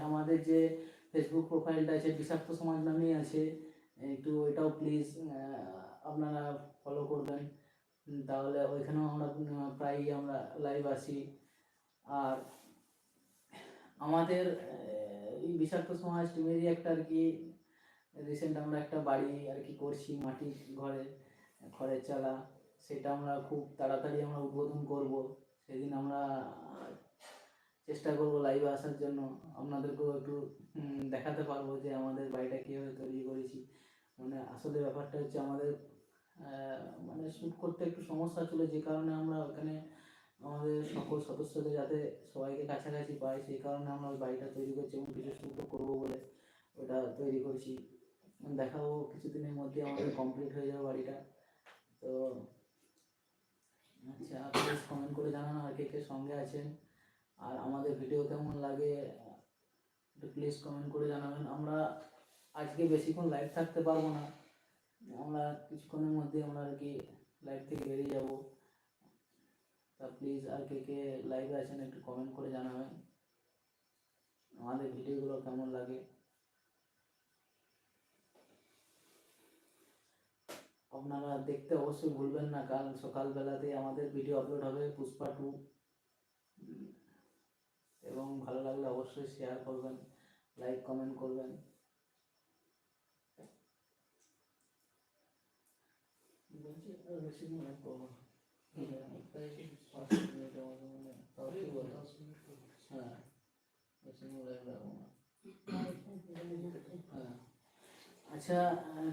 আমাদের যে ফেসবুক প্রোফাইলটা আছে বিষাক্ত সমাজ নামেই আছে, একটু এটাও প্লিজ আপনারা ফলো করবেন। তাহলে ওইখানেও আমরা প্রায়ই আমরা লাইভ আসি। আর আমাদের এই বিষাক্ত সমাজ টিমেরই একটা আর কি রিসেন্ট আমরা একটা বাড়ি আর কি করছি মাটির খড়ের চালা, সেটা আমরা খুব তাড়াতাড়ি আমরা উদ্বোধন করব। সেদিন আমরা চেষ্টা করব লাইভে আসার জন্য, আপনাদেরকেও একটু দেখাতে পারবো যে আমাদের বাড়িটা কীভাবে তৈরি করেছি। মানে আসলে ব্যাপারটা হচ্ছে আমাদের মানে শ্যুট করতে একটু সমস্যা ছিল, যে কারণে আমরা ওখানে আমাদের সকল সদস্যদের যাতে সবাইকে কাছাকাছি পাই, সেই কারণে আমরা ওই বাড়িটা তৈরি করছি এবং কিছু শ্যুটও করবো বলে ওটা তৈরি করছি। দেখাবো কিছুদিনের মধ্যে আমাদের কমপ্লিট হয়ে যাবে বাড়িটা। তো আচ্ছা, প্লিজ কমেন্ট করে জানান আর কে কে সঙ্গে আছেন, আর আমাদের ভিডিও কেমন লাগে একটু প্লিজ কমেন্ট করে জানাবেন। আমরা আজকে বেশিক্ষণ লাইভ থাকতে পারবো না, আমরা কিছুক্ষণের মধ্যে আমরা আর কি লাইভ থেকে বেরিয়ে যাব। তা প্লিজ আর কে কে লাইভে আছেন একটু কমেন্ট করে জানাবেন আমাদের ভিডিওগুলো কেমন লাগে। আপনারা দেখতে অবশ্যই ভুলবেন না, কাল সকালবেলাতে আমাদের ভিডিও আপলোড হবে পুষ্পা 2, এবং ভালো লাগলে অবশ্যই শেয়ার করবেন, লাইক কমেন্ট করবেন। আচ্ছা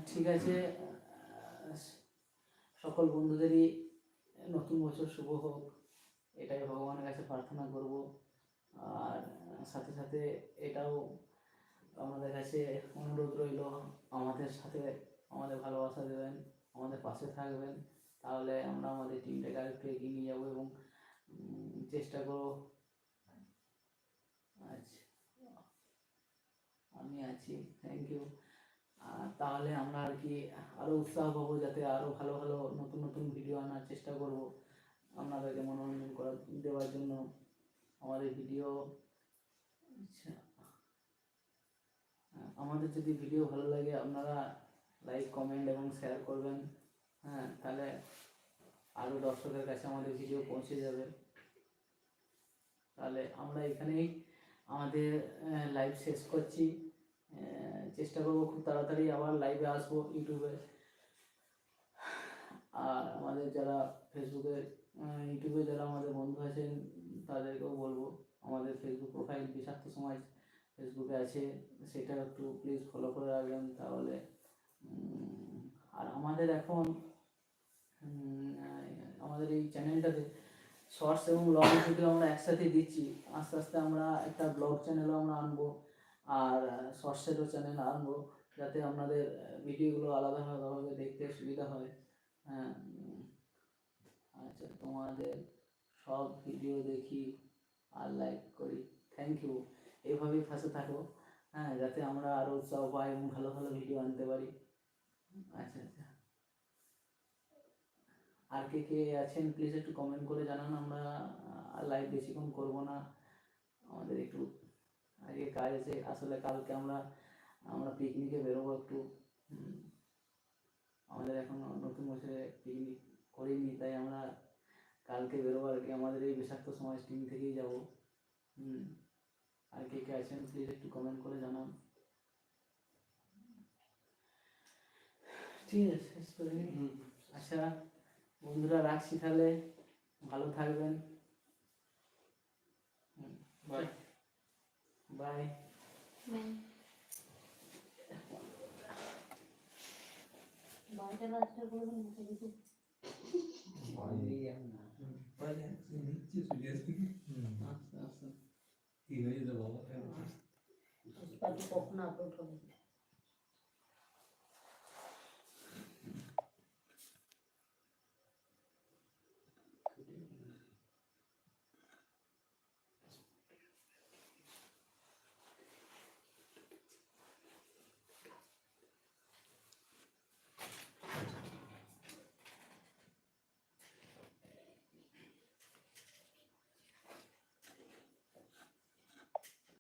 ঠিক আছে, সকল বন্ধুদেরই নতুন বছর শুভ হোক, এটাই ভগবানের কাছে প্রার্থনা করব। আর সাথে সাথে এটাও আমাদের কাছে অনুরোধ রইল, আমাদের সাথে আমাদের ভালোবাসা দেবেন, আমাদের পাশে থাকবেন, তাহলে আমরা আমাদের টিমটাকে আরেকটু এগিয়ে নিয়ে যাবো এবং চেষ্টা করব। আচ্ছা, আমি আছি, থ্যাংক ইউ। তাহলে আমরা আর কি আরও উৎসাহ পাবো, যাতে আরও ভালো ভালো নতুন নতুন ভিডিও আনার চেষ্টা করব আপনাদেরকে মনোরঞ্জন দেওয়ার জন্য আমাদের ভিডিও। আচ্ছা, আমাদের যদি ভিডিও ভালো লাগে আপনারা লাইক কমেন্ট এবং শেয়ার করবেন, হ্যাঁ, তাহলে আরও দর্শকের কাছে আমাদের ভিডিও পৌঁছে যাবে। তাহলে আমরা এখানেই আমাদের লাইভ শেষ করছি, চেষ্টা করবো খুব তাড়াতাড়ি আবার লাইভে আসবো ইউটিউবে। আর আমাদের যারা ইউটিউবে যারা আমাদের বন্ধু আছেন তাদেরকেও বলবো, আমাদের ফেসবুক প্রোফাইল বিষাক্ত সমাজ ফেসবুকে আছে, সেটা একটু প্লিজ ফলো করে রাখবেন তাহলে। আর আমাদের এখন আমাদের এই চ্যানেলটাতে শর্টস এবং লং ভিডিও আমরা একসাথে দিচ্ছি, আস্তে আস্তে আমরা একটা ব্লগ চ্যানেলও আমরা আনবো, আর শর্টসেরও চ্যানেল আনবো, যাতে আপনাদের ভিডিওগুলো আলাদাভাবে দেখতে সুবিধা হয়। হ্যাঁ, আচ্ছা, তোমাদের সব ভিডিও দেখি আর লাইক করি, থ্যাংক ইউ। এইভাবেই পাশে থাকো, হ্যাঁ, যাতে আমরা আরও উৎসাহ পাই এবং ভালো ভালো ভিডিও আনতে পারি। আচ্ছা আচ্ছা, আর কে কে আছেন প্লিজ একটু কমেন্ট করে জানান। আমরা লাইভ বেশিক্ষণ করবো না, আমাদের একটু আগে কাজ আছে। আসলে কালকে আমরা পিকনিকে বেরোবো একটু, আমাদের এখন নতুন বছরে পিকনিক করিনি, তাই আমরা কালকে বেরোবো আর কি, আমাদের এই বিষাক্ত সমাজ টিম থেকেই যাবো। আর কে কে আছেন প্লিজ একটু কমেন্ট করে জানান। ঠিক আছে, শেষ করে নিই। আচ্ছা বন্ধুরা, রাখছি তাহলে, ভালো থাকবেন, বাই বাই। বাড়িটা রাস্তা করবেন আস্তে আস্তে। কখন আপলোড হবে?